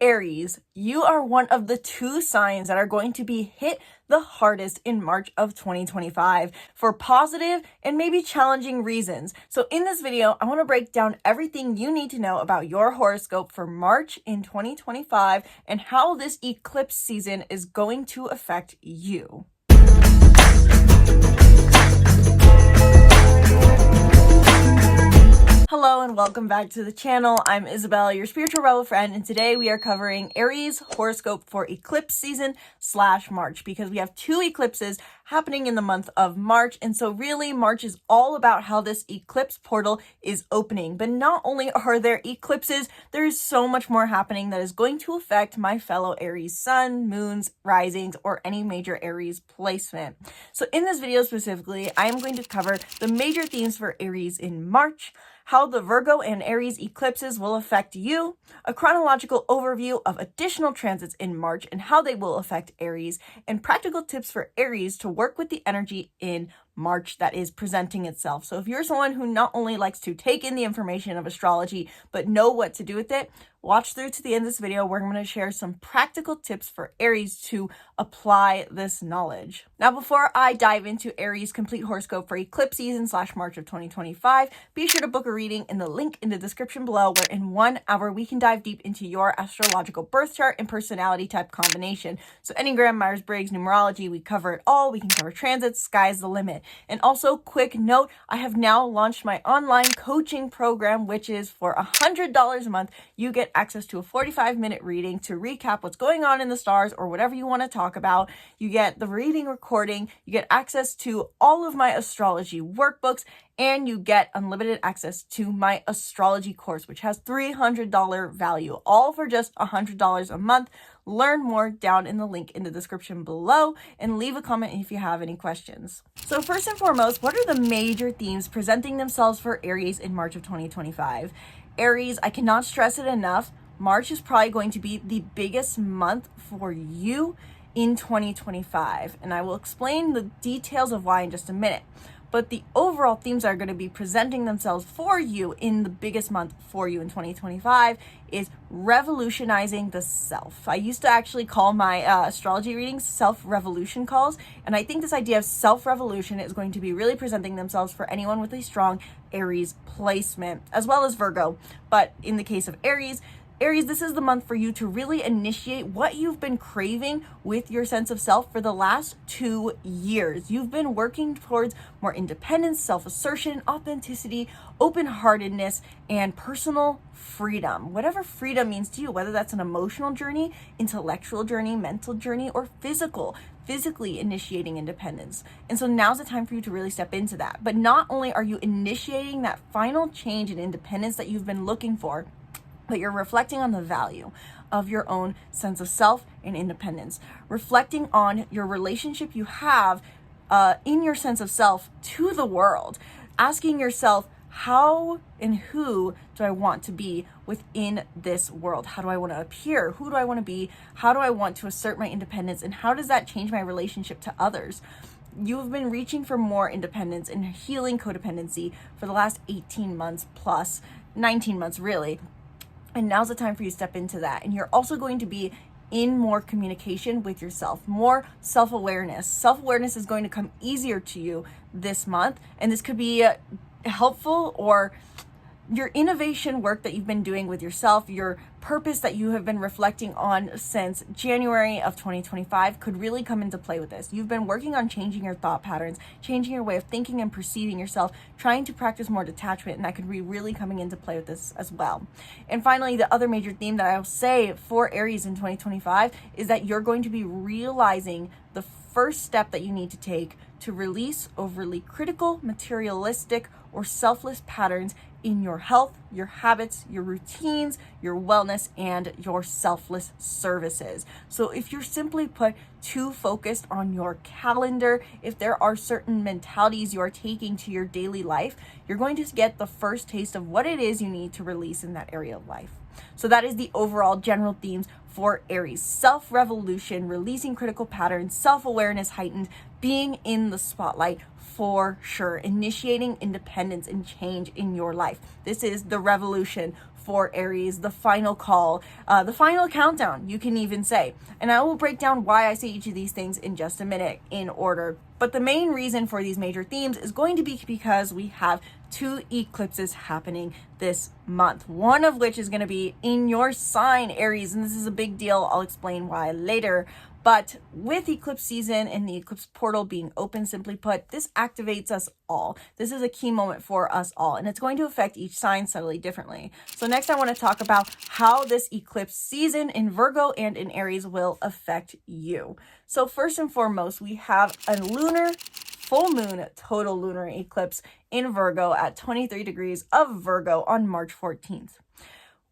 Aries, you are one of the two signs that are going to be hit the hardest in March of 2025 for positive and maybe challenging reasons. So in this video, I want to break down everything you need to know about your horoscope for March in 2025 and how this eclipse season is going to affect you. Hello and welcome back to the channel. I'm Isabel, your spiritual rebel friend, and today we are covering Aries horoscope for eclipse season / March because we have two eclipses happening in the month of March. And so really March is all about how this eclipse portal is opening. But not only are there eclipses, there is so much more happening that is going to affect my fellow Aries sun, moons, risings, or any major Aries placement. So in this video specifically, I am going to cover the major themes for Aries in March, how the Virgo and Aries eclipses will affect you, a chronological overview of additional transits in March and how they will affect Aries, and practical tips for Aries to work with the energy in March that is presenting itself. So if you're someone who not only likes to take in the information of astrology, but know what to do with it, watch through to the end of this video where I'm going to share some practical tips for Aries to apply this knowledge. Now, before I dive into Aries complete horoscope for eclipse season / March of 2025, be sure to book a reading in the link in the description below, where in 1 hour we can dive deep into your astrological birth chart and personality type combination. So Enneagram, Myers-Briggs, numerology, we cover it all. We can cover transits, sky's the limit. And also, quick note, I have now launched my online coaching program, which is for $100 a month. You get access to a 45-minute reading to recap what's going on in the stars or whatever you want to talk about. You get the reading recording, you get access to all of my astrology workbooks, and you get unlimited access to my astrology course, which has $300 value, all for just $100 a month. Learn more down in the link in the description below, and leave a comment if you have any questions. So first and foremost, what are the major themes presenting themselves for Aries in March of 2025? Aries, I cannot stress it enough, March is probably going to be the biggest month for you in 2025, and I will explain the details of why in just a minute. But the overall themes that are going to be presenting themselves for you in the biggest month for you in 2025 is revolutionizing the self. I used to actually call my astrology readings self-revolution calls, and I think this idea of self-revolution is going to be really presenting themselves for anyone with a strong Aries placement, as well as Virgo. But in the case of Aries, this is the month for you to really initiate what you've been craving with your sense of self for the last 2 years. You've been working towards more independence, self-assertion, authenticity, open-heartedness, and personal freedom. Whatever freedom means to you, whether that's an emotional journey, intellectual journey, mental journey, or physically initiating independence. And so now's the time for you to really step into that. But not only are you initiating that final change in independence that you've been looking for, but you're reflecting on the value of your own sense of self and independence, reflecting on your relationship you have in your sense of self to the world, asking yourself, how and who do I want to be within this world? How do I want to appear? Who do I want to be? How do I want to assert my independence? And how does that change my relationship to others? You've been reaching for more independence and healing codependency for the last 18 months plus, 19 months really. And now's the time for you to step into that. And you're also going to be in more communication with yourself, more self-awareness. Self-awareness is going to come easier to you this month. And this could be helpful, or your innovation work that you've been doing with yourself, your purpose that you have been reflecting on since January of 2025 could really come into play with this. You've been working on changing your thought patterns, changing your way of thinking and perceiving yourself, trying to practice more detachment, and that could be really coming into play with this as well. And finally, the other major theme that I'll say for Aries in 2025 is that you're going to be realizing the first step that you need to take to release overly critical, materialistic, or selfless patterns in your health, your habits, your routines, your wellness, and your selfless services. So if you're simply put too focused on your calendar, if there are certain mentalities you are taking to your daily life, you're going to get the first taste of what it is you need to release in that area of life. So that is the overall general themes for Aries. Self-revolution, releasing critical patterns, self-awareness heightened, being in the spotlight for sure, initiating independence and change in your life. This is the revolution for Aries, the final call, the final countdown, you can even say. And I will break down why I say each of these things in just a minute in order. But the main reason for these major themes is going to be because we have 2 eclipses happening this month, one of which is going to be in your sign, Aries, and this is a big deal. I'll explain why later. But with eclipse season and the eclipse portal being open, simply put, this activates us all. This is a key moment for us all, and it's going to affect each sign subtly differently. So next I want to talk about how this eclipse season in Virgo and in Aries will affect you. So first and foremost, we have a lunar full moon total lunar eclipse in Virgo at 23 degrees of Virgo on March 14th.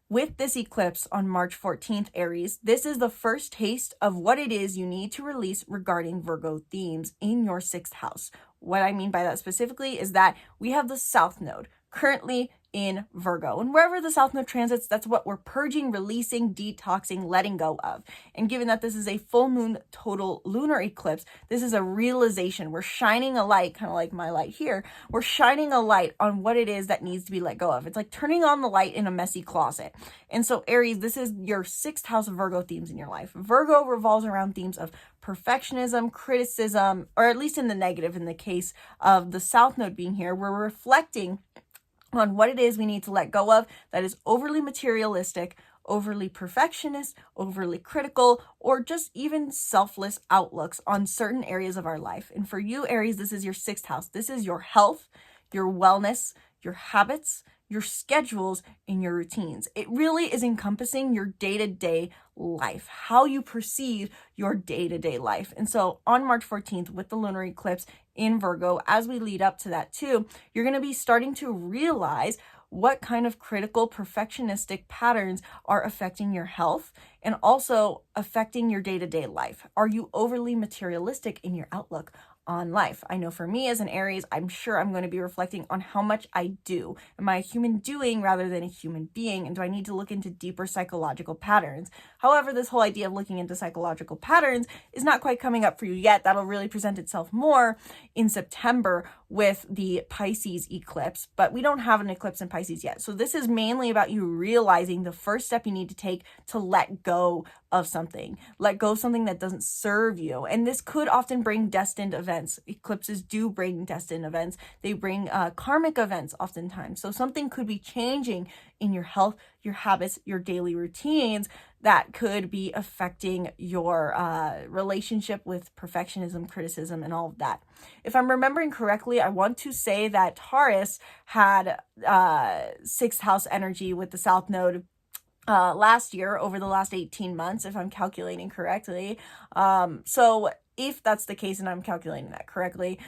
With this eclipse on March 14th, Aries, this is the first taste of what it is you need to release regarding Virgo themes in your 6th house. What I mean by that specifically is that we have the South Node currently in Virgo. And wherever the South Node transits, that's what we're purging, releasing, detoxing, letting go of. And given that this is a full moon total lunar eclipse, this is a realization. We're shining a light, kind of like my light here. We're shining a light on what it is that needs to be let go of. It's like turning on the light in a messy closet. And so Aries, this is your 6th house of Virgo themes in your life. Virgo revolves around themes of perfectionism, criticism, or at least in the negative in the case of the South Node being here. We're reflecting on what it is we need to let go of that is overly materialistic, overly perfectionist, overly critical, or just even selfless outlooks on certain areas of our life. And for you, Aries, this is your 6th house. This is your health, your wellness, your habits, your schedules, and your routines. It really is encompassing your day-to-day life, how you perceive your day-to-day life. And so on March 14th, with the lunar eclipse in Virgo, as we lead up to that too, you're going to be starting to realize what kind of critical perfectionistic patterns are affecting your health and also affecting your day-to-day life. Are you overly materialistic in your outlook on life? I know for me as an Aries, I'm sure I'm going to be reflecting on how much I do. Am I a human doing rather than a human being? And do I need to look into deeper psychological patterns? However, this whole idea of looking into psychological patterns is not quite coming up for you yet. That'll really present itself more in September with the Pisces eclipse, but we don't have an eclipse in Pisces yet. So this is mainly about you realizing the first step you need to take to let go of something. Let go of something that doesn't serve you. And this could often bring destined events. Eclipses do bring destined events. They bring karmic events oftentimes. So something could be changing in your health, your habits, your daily routines that could be affecting your relationship with perfectionism, criticism, and all of that. If I'm remembering correctly, I want to say that Taurus had 6th house energy with the South Node last year over the last 18 months, if I'm calculating correctly. So if that's the case and I'm calculating that correctly,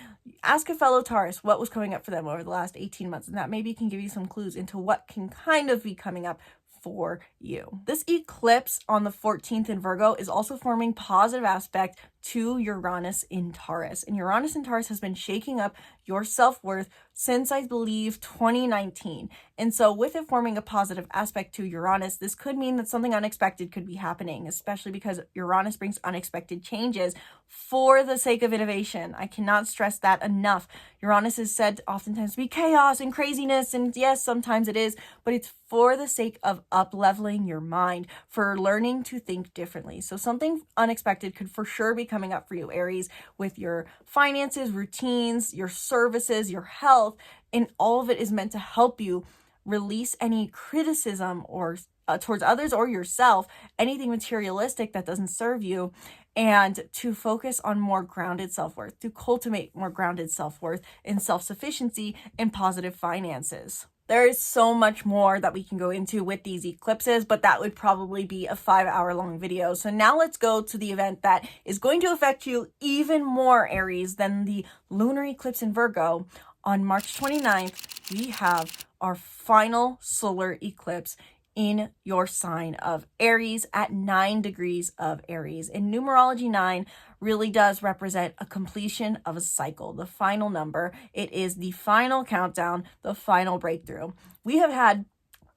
ask a fellow Taurus what was coming up for them over the last 18 months, and that maybe can give you some clues into what can kind of be coming up for you. This eclipse on the 14th in Virgo is also forming positive aspect to Uranus in Taurus. And Uranus in Taurus has been shaking up your self-worth since, I believe, 2019. And so with it forming a positive aspect to Uranus, this could mean that something unexpected could be happening, especially because Uranus brings unexpected changes for the sake of innovation. I cannot stress that enough. Uranus is said to oftentimes be chaos and craziness, and yes, sometimes it is, but it's for the sake of up-leveling your mind, for learning to think differently. So something unexpected could for sure be coming up for you, Aries, with your finances, routines, your services, your health, and all of it is meant to help you release any criticism or towards others or yourself, anything materialistic that doesn't serve you, and to focus on more grounded self-worth, to cultivate more grounded self-worth and self-sufficiency and positive finances. There is so much more that we can go into with these eclipses, but that would probably be a 5-hour long video. So now let's go to the event that is going to affect you even more, Aries, than the lunar eclipse in Virgo. On March 29th, we have our final solar eclipse in your sign of Aries at 9 degrees of Aries. In numerology, 9 really does represent a completion of a cycle, the final number. It is the final countdown, the final breakthrough. We have had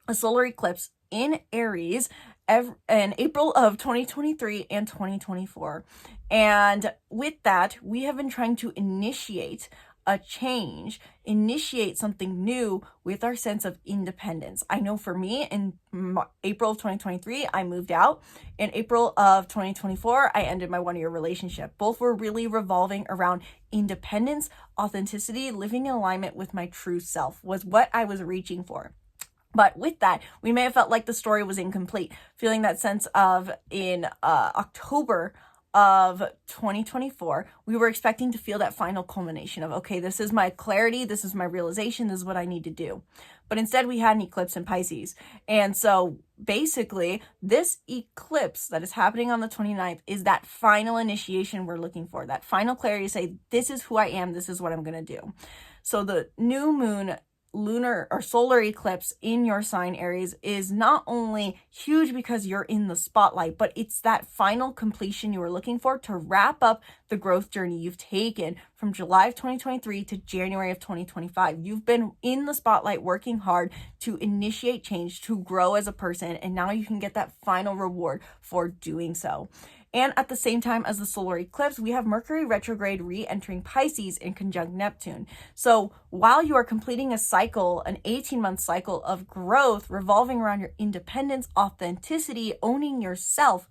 a solar eclipse in Aries in April of 2023 and 2024. And with that, we have been trying to initiate a change, initiate something new with our sense of independence. I know for me, in April of 2023, I moved out. In April of 2024, I ended my 1-year relationship. Both were really revolving around independence, authenticity, living in alignment with my true self was what I was reaching for. But with that, we may have felt like the story was incomplete, feeling that sense of in October of 2024, we were expecting to feel that final culmination of, okay, this is my clarity, this is my realization, this is what I need to do. But instead we had an eclipse in Pisces. And so basically this eclipse that is happening on the 29th is that final initiation we're looking for, that final clarity to say, this is who I am, this is what I'm going to do. So the new moon lunar or solar eclipse in your sign Aries is not only huge because you're in the spotlight, but it's that final completion you were looking for to wrap up the growth journey you've taken from July of 2023 to January of 2025. You've been in the spotlight working hard to initiate change, to grow as a person, and now you can get that final reward for doing so. And at the same time as the solar eclipse, we have Mercury retrograde re-entering Pisces in conjunct Neptune. So while you are completing a cycle, an 18-month cycle of growth revolving around your independence, authenticity, owning yourself,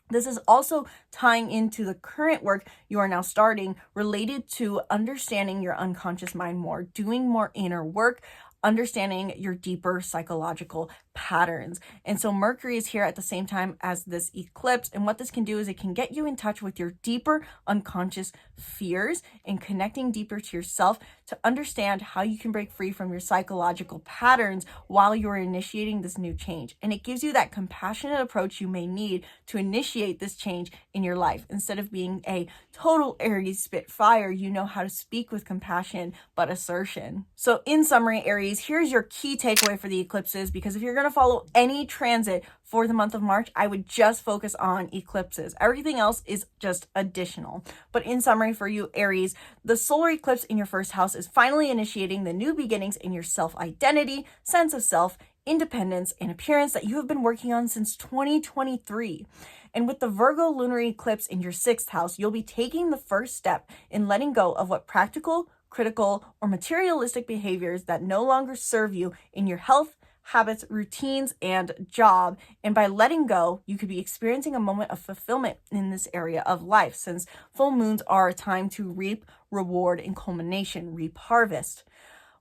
this is also tying into the current work you are now starting related to understanding your unconscious mind more, doing more inner work, understanding your deeper psychological patterns. And so Mercury is here at the same time as this eclipse. And what this can do is it can get you in touch with your deeper unconscious fears and connecting deeper to yourself to understand how you can break free from your psychological patterns while you're initiating this new change. And it gives you that compassionate approach you may need to initiate this change in your life. Instead of being a total Aries spitfire, you know how to speak with compassion but assertion. So in summary, Aries, here's your key takeaway for the eclipses, because if you're going to follow any transit for the month of March, I would just focus on eclipses. Everything else is just additional. But in summary for you, Aries, the solar eclipse in your first house is finally initiating the new beginnings in your self-identity, sense of self, independence, and appearance that you have been working on since 2023. And with the Virgo lunar eclipse in your 6th house, you'll be taking the first step in letting go of what practical, critical, or materialistic behaviors that no longer serve you in your health, habits, routines, and job. And by letting go, you could be experiencing a moment of fulfillment in this area of life, since full moons are a time to reap, reward, and culmination, reap harvest.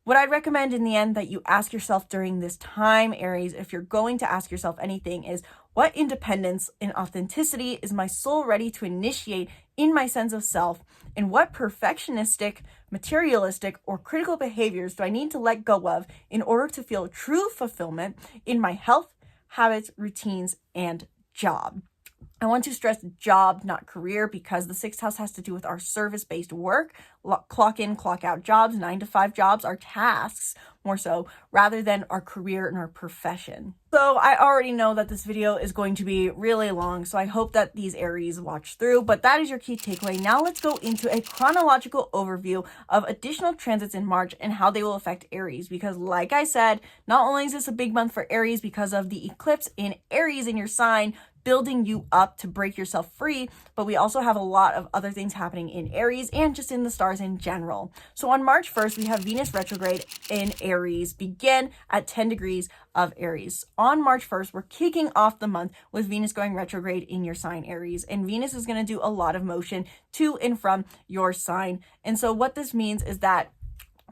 What I'd recommend in the end that you ask yourself during this time, Aries, if you're going to ask yourself anything, is what independence and authenticity is my soul ready to initiate in my sense of self? And what perfectionistic, materialistic, or critical behaviors do I need to let go of in order to feel true fulfillment in my health, habits, routines, and job? I want to stress job, not career, because the 6th house has to do with our service-based work, clock in, clock out jobs, 9-to-5 jobs, our tasks more so, rather than our career and our profession. So I already know that this video is going to be really long, so I hope that these Aries watch through, but that is your key takeaway. Now let's go into a chronological overview of additional transits in March and how they will affect Aries, because like I said, not only is this a big month for Aries because of the eclipse in Aries in your sign, building you up to break yourself free, but we also have a lot of other things happening in Aries and just in the stars in general. So on March 1st, we have Venus retrograde in Aries begin at 10 degrees of Aries. On March 1st, we're kicking off the month with Venus going retrograde in your sign Aries, and Venus is going to do a lot of motion to and from your sign. And so what this means is that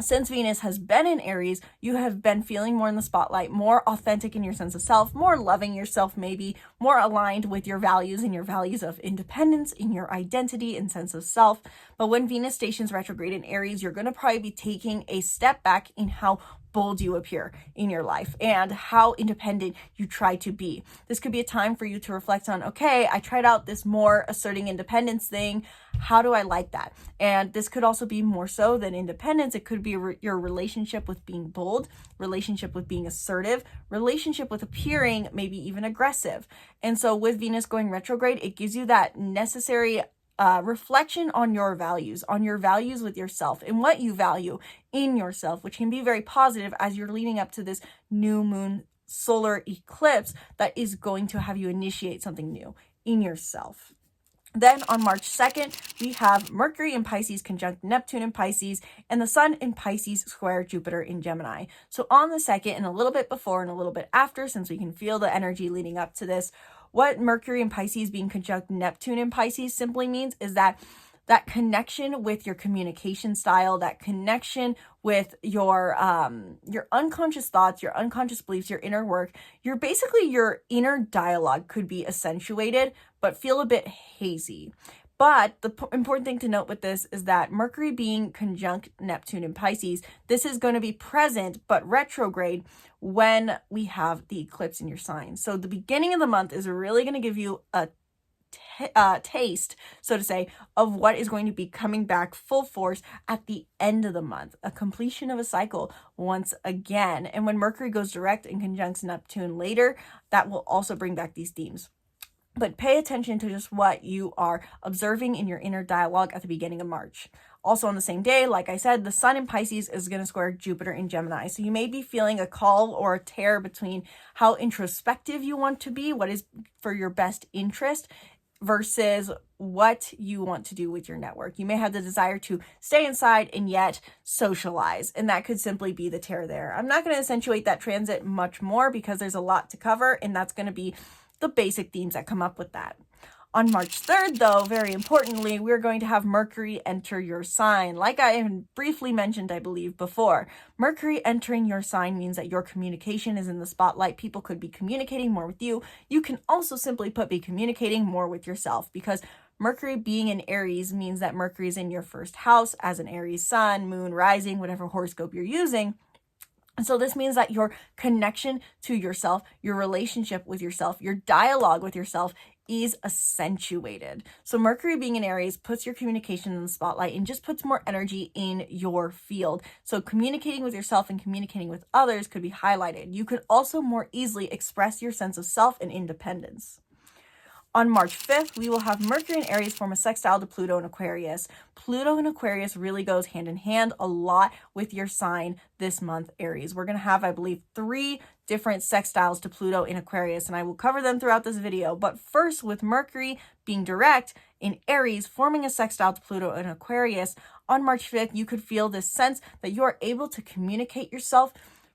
since Venus has been in Aries, you have been feeling more in the spotlight, more authentic in your sense of self, more loving yourself, maybe more aligned with your values and your values of independence, in your identity and sense of self. But when Venus stations retrograde in Aries, you're going to probably be taking a step back in how bold you appear in your life and how independent you try to be. This could be a time for you to reflect on, okay, I tried out this more asserting independence thing. How do I like that? And this could also be more so than independence. It could be your relationship with being bold, relationship with being assertive, relationship with appearing maybe even aggressive. And so with Venus going retrograde, it gives you that necessary reflection on your values with yourself and what you value in yourself, which can be very positive as you're leading up to this new moon solar eclipse that is going to have you initiate something new in yourself. Then on March 2nd, we have Mercury in Pisces conjunct Neptune in Pisces, and the Sun in Pisces square Jupiter in Gemini. So on the 2nd, and a little bit before and a little bit after, since we can feel the energy leading up to this, what Mercury in Pisces being conjunct Neptune in Pisces simply means is that connection with your communication style, that connection with your unconscious thoughts, your unconscious beliefs, your inner work, your inner dialogue could be accentuated, but feel a bit hazy. But the important thing to note with this is that Mercury being conjunct Neptune in Pisces, this is going to be present but retrograde when we have the eclipse in your sign. So the beginning of the month is really going to give you a taste, so to say, of what is going to be coming back full force at the end of the month, a completion of a cycle once again. And when Mercury goes direct and conjuncts Neptune later, that will also bring back these themes. But pay attention to just what you are observing in your inner dialogue at the beginning of March. Also on the same day, like I said, the Sun in Pisces is going to square Jupiter in Gemini. So you may be feeling a call or a tear between how introspective you want to be, what is for your best interest, versus what you want to do with your network. You may have the desire to stay inside and yet socialize, and that could simply be the tear there. I'm not going to accentuate that transit much more because there's a lot to cover, and that's going to be the basic themes that come up with that. On March 3rd, though, very importantly, we're going to have Mercury enter your sign. Like I briefly mentioned, I believe, before, Mercury entering your sign means that your communication is in the spotlight. People could be communicating more with you. You can also simply be communicating more with yourself, because Mercury being in Aries means that Mercury is in your first house as an Aries sun, moon, rising, whatever horoscope you're using. And so this means that your connection to yourself, your relationship with yourself, your dialogue with yourself is accentuated. So Mercury being in Aries puts your communication in the spotlight and just puts more energy in your field. So communicating with yourself and communicating with others could be highlighted. You could also more easily express your sense of self and independence. On March 5th, we will have Mercury in Aries form a sextile to Pluto in Aquarius. Pluto in Aquarius really goes hand in hand a lot with your sign this month, Aries. We're going to have, I believe, 3 different sextiles to Pluto in Aquarius, and I will cover them throughout this video. But first, with Mercury being direct in Aries, forming a sextile to Pluto in Aquarius, on March 5th, you could feel this sense that you are able to communicate yourself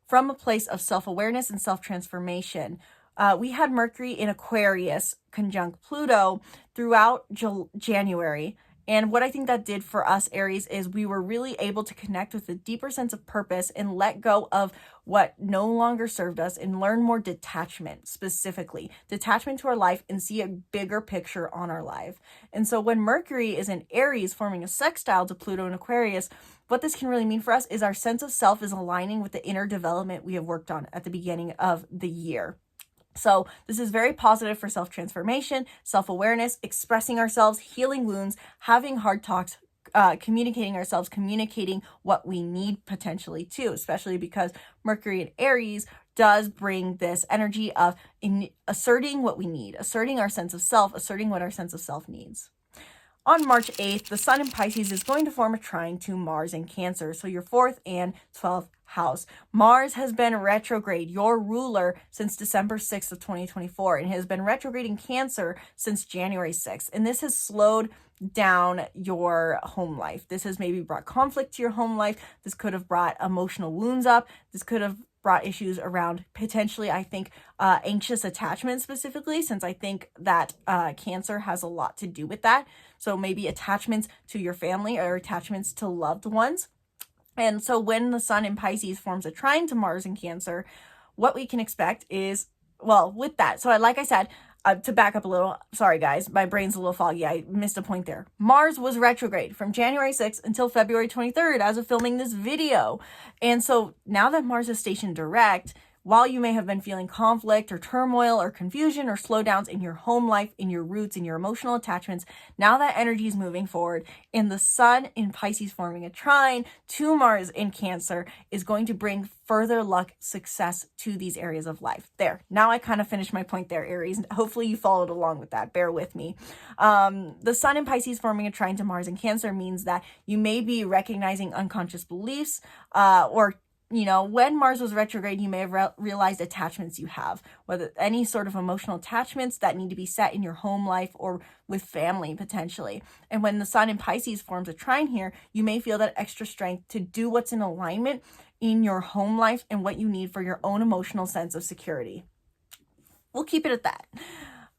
from a place of self-awareness and self-transformation. We had Mercury in Aquarius conjunct Pluto throughout January. And what I think that did for us, Aries, is we were really able to connect with a deeper sense of purpose and let go of what no longer served us and learn more detachment, specifically detachment to our life, and see a bigger picture on our life. And so when Mercury is in Aries forming a sextile to Pluto in Aquarius, what this can really mean for us is our sense of self is aligning with the inner development we have worked on at the beginning of the year. So this is very positive for self-transformation, self-awareness, expressing ourselves, healing wounds, having hard talks, communicating ourselves, communicating what we need potentially too, especially because Mercury in Aries does bring this energy of asserting what we need, asserting our sense of self, asserting what our sense of self needs. On March 8th, the Sun in Pisces is going to form a trine to Mars in Cancer, so your 4th and 12th house. Mars has been retrograde, your ruler, since December 6th of 2024, and has been retrograde in Cancer since January 6th, and this has slowed down your home life. This has maybe brought conflict to your home life. This could have brought emotional wounds up. This could have brought issues around potentially, I think, anxious attachment specifically, since I think that Cancer has a lot to do with that. So maybe attachments to your family or attachments to loved ones. And so when the Sun in Pisces forms a trine to Mars in Cancer, what we can expect is, well, with that. So like I said, to back up a little, sorry guys, my brain's a little foggy. I missed a point there. Mars was retrograde from January 6th until February 23rd as of filming this video. And so now that Mars is stationed direct, while you may have been feeling conflict or turmoil or confusion or slowdowns in your home life, in your roots, in your emotional attachments, now that energy is moving forward, and the Sun in Pisces forming a trine to Mars in Cancer is going to bring further luck, success to these areas of life. There, now I kind of finished my point there, Aries. Hopefully you followed along with that. Bear with me. The Sun in Pisces forming a trine to Mars in Cancer means that you may be recognizing unconscious beliefs or you know, when Mars was retrograde, you may have realized attachments you have, whether any sort of emotional attachments that need to be set in your home life or with family potentially. And when the Sun in Pisces forms a trine here, you may feel that extra strength to do what's in alignment in your home life and what you need for your own emotional sense of security. We'll keep it at that.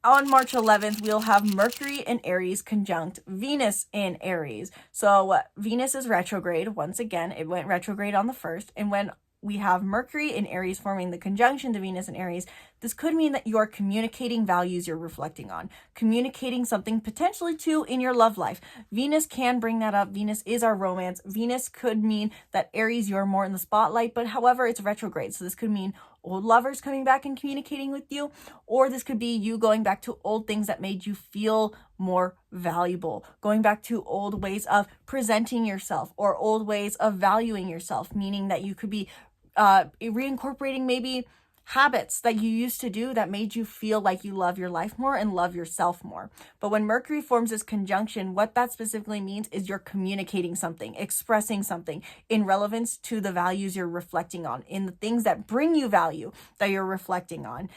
On March 11th, we'll have Mercury in Aries conjunct Venus in Aries. So Venus is retrograde. Once again, it went retrograde on the 1st. And when we have Mercury in Aries forming the conjunction to Venus in Aries, this could mean that you are communicating values you're reflecting on, communicating something potentially too in your love life. Venus can bring that up. Venus is our romance. Venus could mean that Aries, you're more in the spotlight, but however, it's retrograde. So this could mean old lovers coming back and communicating with you, or this could be you going back to old things that made you feel more valuable, going back to old ways of presenting yourself or old ways of valuing yourself, meaning that you could be reincorporating maybe habits that you used to do that made you feel like you love your life more and love yourself more. But when Mercury forms this conjunction, what that specifically means is you're communicating something, expressing something in relevance to the values you're reflecting on, in the things that bring you value that you're reflecting on.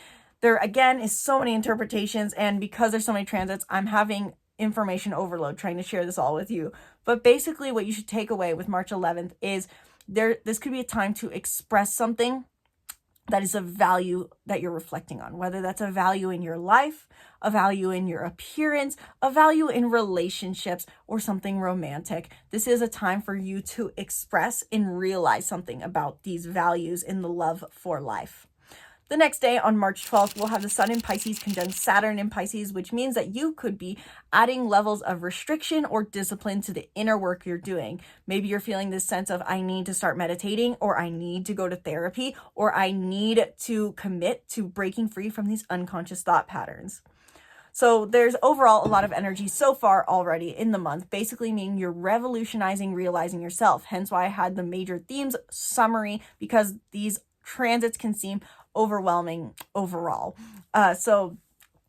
There, again, is so many interpretations, and because there's so many transits, I'm having information overload trying to share this all with you. But basically what you should take away with March 11th is this could be a time to express something that is a value that you're reflecting on, whether that's a value in your life, a value in your appearance, a value in relationships, or something romantic. This is a time for you to express and realize something about these values in the love for life. The next day, on March 12th, we'll have the Sun in Pisces conjunct Saturn in Pisces, which means that you could be adding levels of restriction or discipline to the inner work you're doing. Maybe you're feeling this sense of, I need to start meditating, or I need to go to therapy, or I need to commit to breaking free from these unconscious thought patterns. So there's overall a lot of energy so far already in the month, basically meaning you're revolutionizing, realizing yourself. Hence why I had the major themes summary, because these transits can seem overwhelming overall. So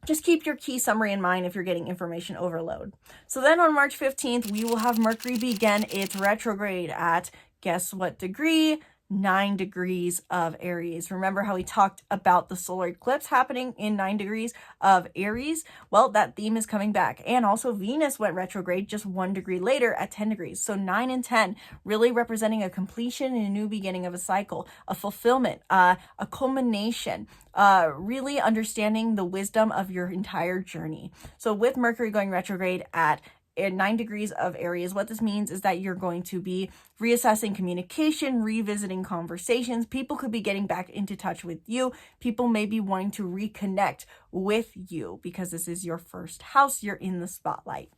just keep your key summary in mind if you're getting information overload. So then on March 15th, we will have Mercury begin its retrograde at, guess what degree? 9 degrees of Aries. Remember how we talked about the solar eclipse happening in 9 degrees of Aries? Well, that theme is coming back. And also Venus went retrograde just 1 degree later at 10 degrees. So 9 and 10 really representing a completion and a new beginning of a cycle, a fulfillment, a culmination, really understanding the wisdom of your entire journey. So with Mercury going retrograde at 9 degrees of Aries, what this means is that you're going to be reassessing communication, revisiting conversations. People could be getting back into touch with you. People may be wanting to reconnect with you because this is your first house. You're in the spotlight.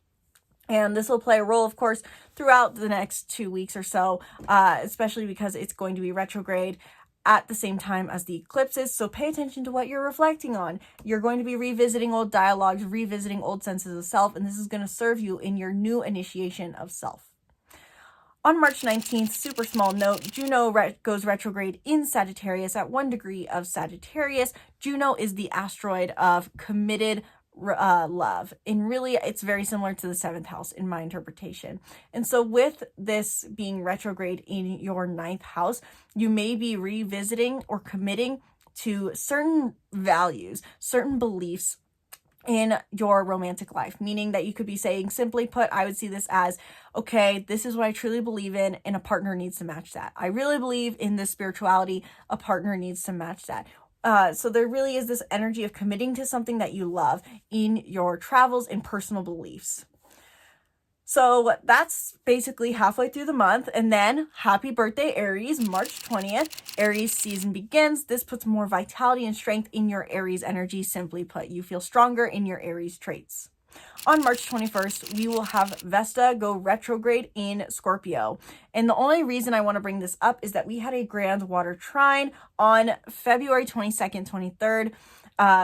And this will play a role, of course, throughout the next 2 weeks or so, especially because it's going to be retrograde at the same time as the eclipses. So pay attention to what you're reflecting on. You're going to be revisiting old dialogues, revisiting old senses of self, and this is going to serve you in your new initiation of self. On March 19th, super small note, Juno goes retrograde in Sagittarius at 1 degree of Sagittarius. Juno is the asteroid of committed love, and really it's very similar to the 7th house in my interpretation. And so with this being retrograde in your 9th house, you may be revisiting or committing to certain values, certain beliefs in your romantic life, meaning that you could be saying, simply put, I would see this as, okay, this is what I truly believe in, and a partner needs to match that. I really believe in this spirituality, a partner needs to match that. So there really is this energy of committing to something that you love in your travels and personal beliefs. So that's basically halfway through the month. And then happy birthday, Aries, March 20th. Aries season begins. This puts more vitality and strength in your Aries energy. Simply put, you feel stronger in your Aries traits. On March 21st, we will have Vesta go retrograde in Scorpio. And the only reason I want to bring this up is that we had a grand water trine on February 22nd, 23rd.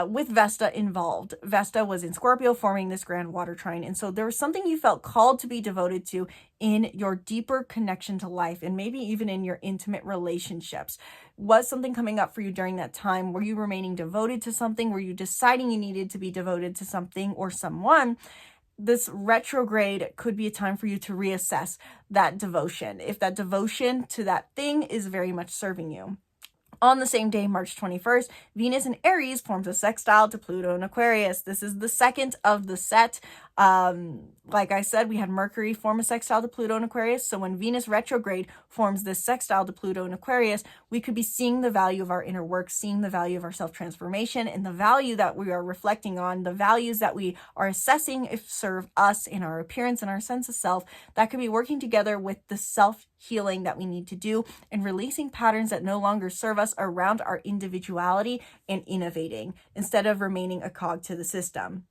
With Vesta involved. Vesta was in Scorpio forming this grand water trine. And so there was something you felt called to be devoted to in your deeper connection to life, and maybe even in your intimate relationships. Was something coming up for you during that time? Were you remaining devoted to something? Were you deciding you needed to be devoted to something or someone? this retrograde could be a time for you to reassess that devotion, if that devotion to that thing is very much serving you. On the same day, March 21st, Venus in Aries forms a sextile to Pluto in Aquarius. This is the second of the set. Like I said, we had Mercury form a sextile to Pluto in Aquarius. So when Venus retrograde forms this sextile to Pluto in Aquarius, we could be seeing the value of our inner work, seeing the value of our self-transformation, and the value that we are reflecting on, the values that we are assessing if serve us in our appearance and our sense of self, that could be working together with the self-healing that we need to do and releasing patterns that no longer serve us around our individuality and innovating instead of remaining a cog to the system.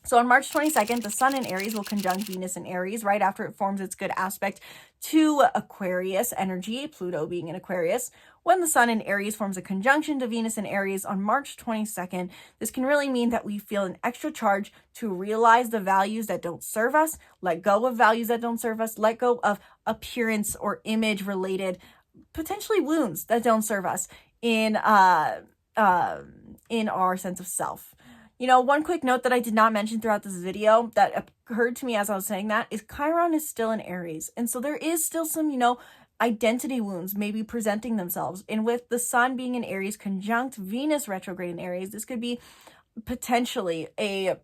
So on March 22nd, the Sun in Aries will conjunct Venus in Aries right after it forms its good aspect to Aquarius energy, Pluto being in Aquarius. When the Sun in Aries forms a conjunction to Venus in Aries on March 22nd, this can really mean that we feel an extra charge to realize the values that don't serve us, let go of values that don't serve us, let go of appearance or image related, potentially wounds that don't serve us in our sense of self. You know, one quick note that I did not mention throughout this video that occurred to me as I was saying that is Chiron is still in Aries. And so there is still some, identity wounds maybe presenting themselves. And with the Sun being in Aries conjunct Venus retrograde in Aries, this could be potentially a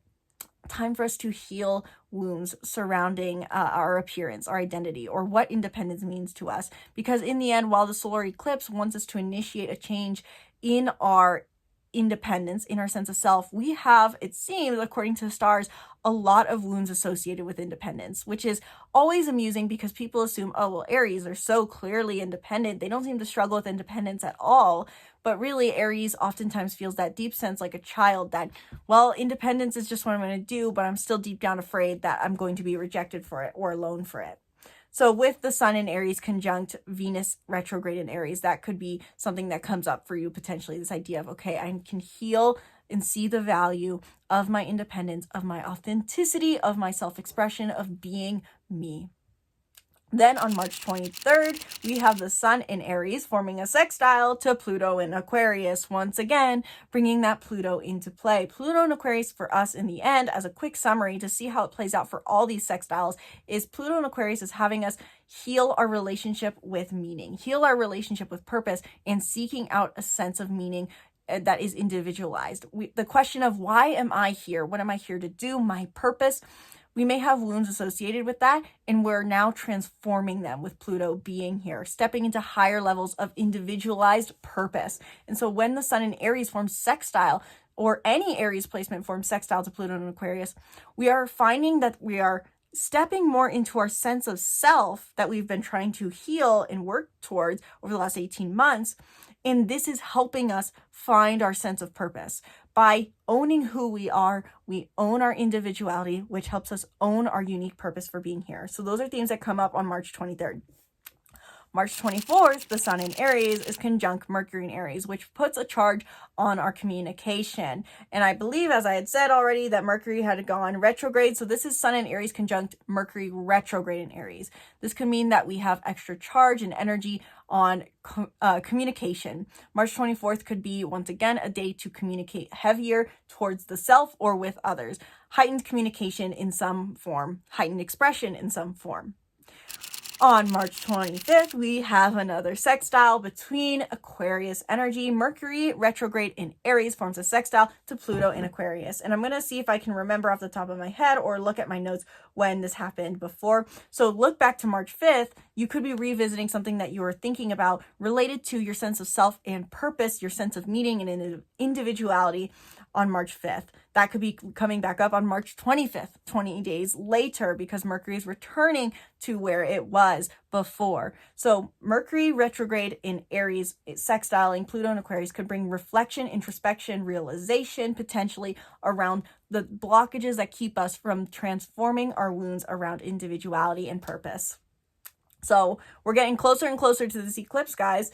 time for us to heal wounds surrounding our appearance, our identity, or what independence means to us. Because in the end, while the solar eclipse wants us to initiate a change in our independence, in our sense of self, we have, it seems, according to the stars, a lot of wounds associated with independence, which is always amusing because people assume, oh, well, Aries are so clearly independent. They don't seem to struggle with independence at all. But really, Aries oftentimes feels that deep sense like a child that, well, independence is just what I'm going to do, but I'm still deep down afraid that I'm going to be rejected for it or alone for it. So with the Sun in Aries conjunct Venus retrograde in Aries, that could be something that comes up for you potentially, this idea of, okay, I can heal and see the value of my independence, of my authenticity, of my self-expression, of being me. Then on March 23rd, we have the Sun in Aries forming a sextile to Pluto in Aquarius, once again, bringing that Pluto into play. Pluto in Aquarius for us in the end, as a quick summary to see how it plays out for all these sextiles, is Pluto in Aquarius is having us heal our relationship with meaning, heal our relationship with purpose, and seeking out a sense of meaning that is individualized. The question of why am I here? What am I here to do? My purpose. We may have wounds associated with that, and we're now transforming them with Pluto being here, stepping into higher levels of individualized purpose. And so when the Sun in Aries forms sextile, or any Aries placement forms sextile to Pluto in Aquarius, we are finding that we are stepping more into our sense of self that we've been trying to heal and work towards over the last 18 months. And this is helping us find our sense of purpose. By owning who we are, we own our individuality, which helps us own our unique purpose for being here. So those are themes that come up on March 23rd. March 24th, the Sun in Aries is conjunct Mercury in Aries, which puts a charge on our communication. And I believe, as I had said already, that Mercury had gone retrograde. So this is Sun in Aries conjunct Mercury retrograde in Aries. This could mean that we have extra charge and energy on communication. March 24th could be, once again, a day to communicate heavier towards the self or with others. Heightened communication in some form, heightened expression in some form. On March 25th, we have another sextile between Aquarius energy. Mercury retrograde in Aries forms a sextile to Pluto in Aquarius. And I'm going to see if I can remember off the top of my head or look at my notes when this happened before. So look back to March 5th. You could be revisiting something that you were thinking about related to your sense of self and purpose, your sense of meaning and individuality on March 5th. That could be coming back up on March 25th, 20 days later, because Mercury is returning to where it was before. So Mercury retrograde in Aries, sextiling Pluto and Aquarius could bring reflection, introspection, realization, potentially around the blockages that keep us from transforming our wounds around individuality and purpose. So we're getting closer and closer to this eclipse, guys.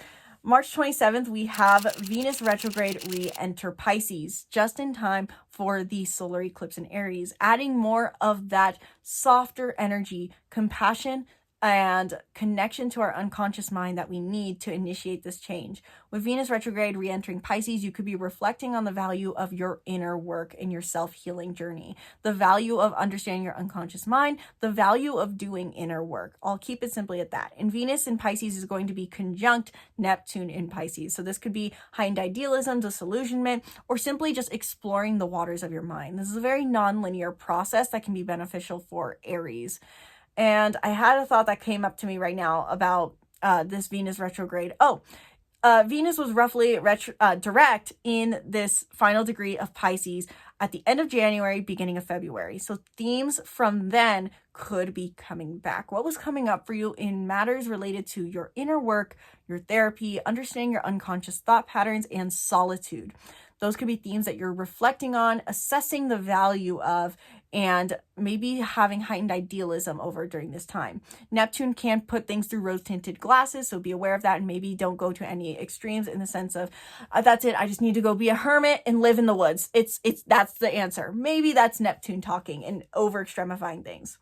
March 27th, we have Venus retrograde re-enter Pisces, just in time for the solar eclipse in Aries, adding more of that softer energy, compassion, and connection to our unconscious mind that we need to initiate this change. With Venus retrograde re-entering Pisces, you could be reflecting on the value of your inner work and your self-healing journey, the value of understanding your unconscious mind, the value of doing inner work. I'll keep it simply at that. And Venus in Pisces is going to be conjunct Neptune in Pisces. So this could be heightened idealism, disillusionment, or simply just exploring the waters of your mind. This is a very non-linear process that can be beneficial for Aries. And I had a thought that came up to me right now about this Venus retrograde. Venus was roughly direct in this final degree of Pisces at the end of January, beginning of February. So themes from then could be coming back. What was coming up for you in matters related to your inner work, your therapy, understanding your unconscious thought patterns, and solitude. Those could be themes that you're reflecting on, assessing the value of, and maybe having heightened idealism over during this time. Neptune can put things through rose-tinted glasses, so be aware of that, and maybe don't go to any extremes in the sense of, that's it, I just need to go be a hermit and live in the woods. That's the answer. Maybe that's Neptune talking and over-extremifying things.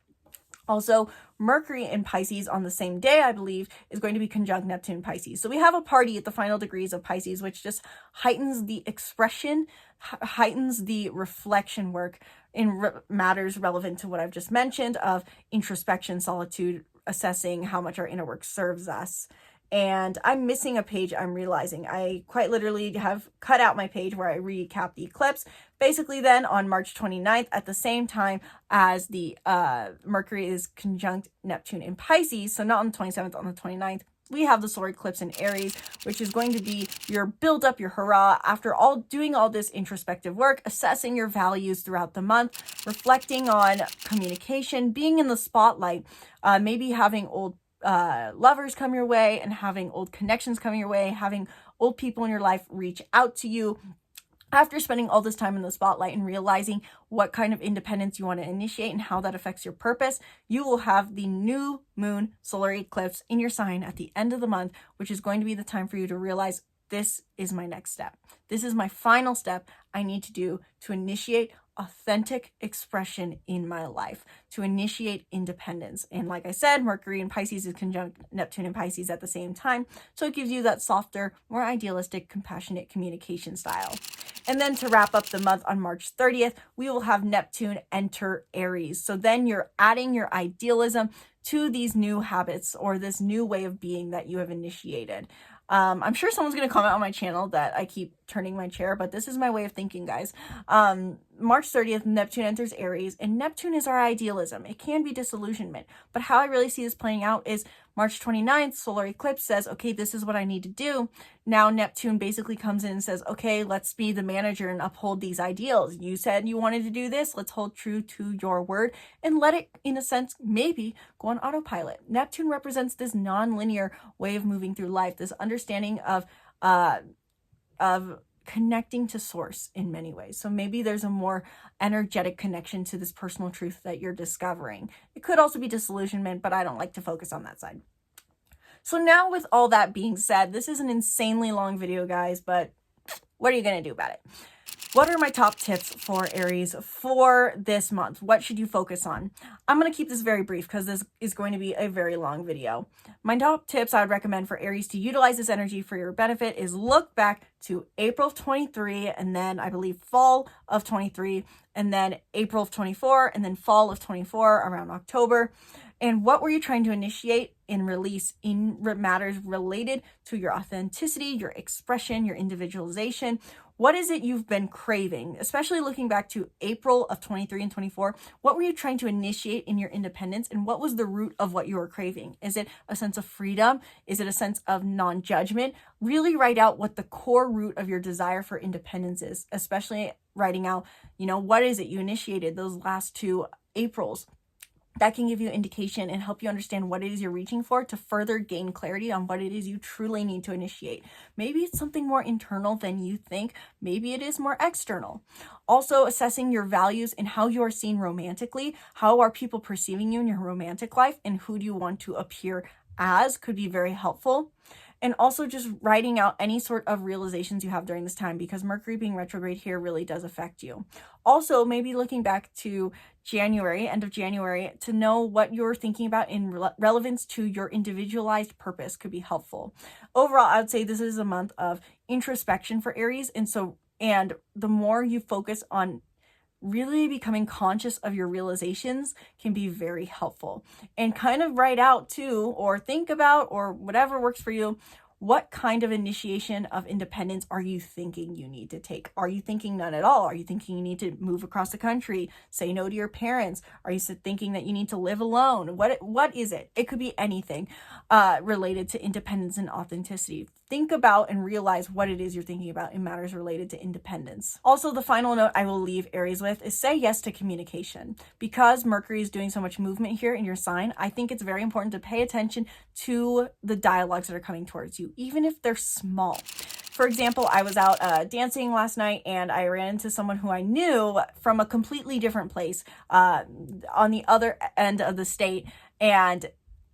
Also, Mercury in Pisces on the same day, I believe, is going to be conjunct Neptune in Pisces. So we have a party at the final degrees of Pisces, which just heightens the expression, heightens the reflection work in matters relevant to what I've just mentioned of introspection, solitude, assessing how much our inner work serves us. And I'm missing a page, I'm realizing. I quite literally have cut out my page where I recap the eclipse. Basically then on March 29th, at the same time as the Mercury is conjunct Neptune in Pisces, so not on the 27th, on the 29th, we have the solar eclipse in Aries, which is going to be your build up, your hurrah, after doing all this introspective work, assessing your values throughout the month, reflecting on communication, being in the spotlight, maybe having old lovers come your way and having old connections coming your way, having old people in your life reach out to you. After spending all this time in the spotlight and realizing what kind of independence you want to initiate and how that affects your purpose, you will have the new moon solar eclipse in your sign at the end of the month, which is going to be the time for you to realize this is my next step. This is my final step I need to do to initiate authentic expression in my life, to initiate independence. And like I said, Mercury in Pisces is conjunct Neptune in Pisces at the same time. So it gives you that softer, more idealistic, compassionate communication style. And then to wrap up the month on March 30th, we will have Neptune enter Aries. So then you're adding your idealism to these new habits or this new way of being that you have initiated. I'm sure someone's going to comment on my channel that I keep turning my chair, but this is my way of thinking, guys. March 30th, Neptune enters Aries, and Neptune is our idealism. It can be disillusionment, but how I really see this playing out is March 29th, solar eclipse says, okay, this is what I need to do. Now Neptune basically comes in and says, okay, let's be the manager and uphold these ideals. You said you wanted to do this. Let's hold true to your word and let it, in a sense, maybe go on autopilot. Neptune represents this non-linear way of moving through life, this understanding of connecting to source in many ways. So maybe there's a more energetic connection to this personal truth that you're discovering. It could also be disillusionment, but I don't like to focus on that side. So now with all that being said, this is an insanely long video, guys, but what are you going to do about it? What are my top tips for Aries for this month? What should you focus on? I'm going to keep this very brief because this is going to be a very long video. My top tips I would recommend for Aries to utilize this energy for your benefit is look back to April of 23 and then I believe fall of 23 and then April of 24 and then fall of 24 around October. And what were you trying to initiate and release in matters related to your authenticity, your expression, your individualization? What is it you've been craving, especially looking back to April of 23 and 24? What were you trying to initiate in your independence, and what was the root of what you were craving? Is it a sense of freedom? Is it a sense of non-judgment? Really write out what the core root of your desire for independence is, especially writing out, what is it you initiated those last 2 Aprils? That can give you indication and help you understand what it is you're reaching for to further gain clarity on what it is you truly need to initiate. Maybe it's something more internal than you think. Maybe it is more external. Also, assessing your values and how you are seen romantically. How are people perceiving you in your romantic life, and who do you want to appear as could be very helpful. and also just writing out any sort of realizations you have during this time, because Mercury being retrograde here really does affect you. Also, maybe looking back to January, end of January, to know what you're thinking about in relevance to your individualized purpose could be helpful. Overall, I would say this is a month of introspection for Aries, and the more you focus on really becoming conscious of your realizations can be very helpful. And kind of write out too, or think about, or whatever works for you, what kind of initiation of independence are you thinking you need to take? Are you thinking none at all? Are you thinking you need to move across the country, say no to your parents? Are you thinking that you need to live alone? What is it? It could be anything related to independence and authenticity. Think about and realize what it is you're thinking about in matters related to independence. Also, the final note I will leave Aries with is say yes to communication. Because Mercury is doing so much movement here in your sign, I think it's very important to pay attention to the dialogues that are coming towards you, even if they're small. For example, I was out dancing last night, and I ran into someone who I knew from a completely different place on the other end of the state, and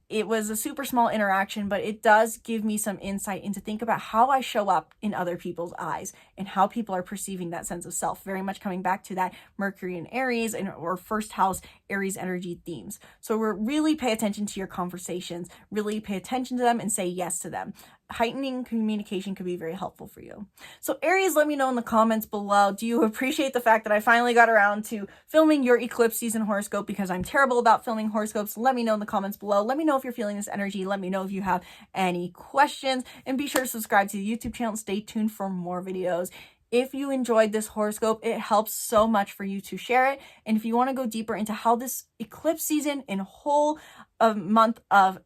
it was a super small interaction, but it does give me some insight into think about how I show up in other people's eyes and how people are perceiving that sense of self. Very much coming back to that Mercury and Aries or first house Aries energy themes. So we're really pay attention to your conversations, really pay attention to them and say yes to them. Heightening communication could be very helpful for you. So Aries, let me know in the comments below. Do you appreciate the fact that I finally got around to filming your eclipse season horoscope? Because I'm terrible about filming horoscopes. Let me know in the comments below. Let me know if you're feeling this energy. Let me know if you have any questions. And be sure to subscribe to the YouTube channel. Stay tuned for more videos. If you enjoyed this horoscope, it helps so much for you to share it. And if you want to go deeper into how this eclipse season and whole month of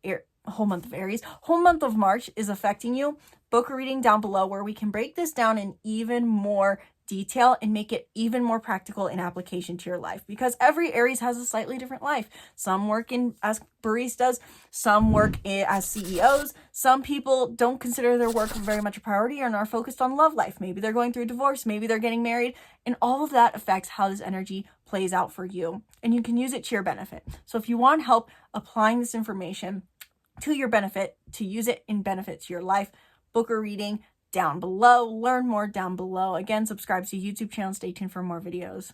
March is affecting you, book a reading down below where we can break this down in even more detail and make it even more practical in application to your life, because every Aries has a slightly different life. Some work as baristas, some work as CEOs, some people don't consider their work very much a priority and are focused on love life. Maybe they're going through a divorce, maybe they're getting married, and all of that affects how this energy plays out for you, and you can use it to your benefit. So if you want help applying this information to your benefit, to use it in benefit to your life, book a reading down below, learn more down below. Again, subscribe to the YouTube channel, stay tuned for more videos.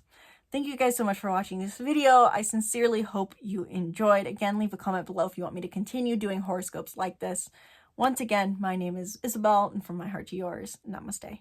Thank you guys so much for watching this video. I sincerely hope you enjoyed. Again, leave a comment below if you want me to continue doing horoscopes like this. Once again, my name is Isabel, and from my heart to yours, namaste.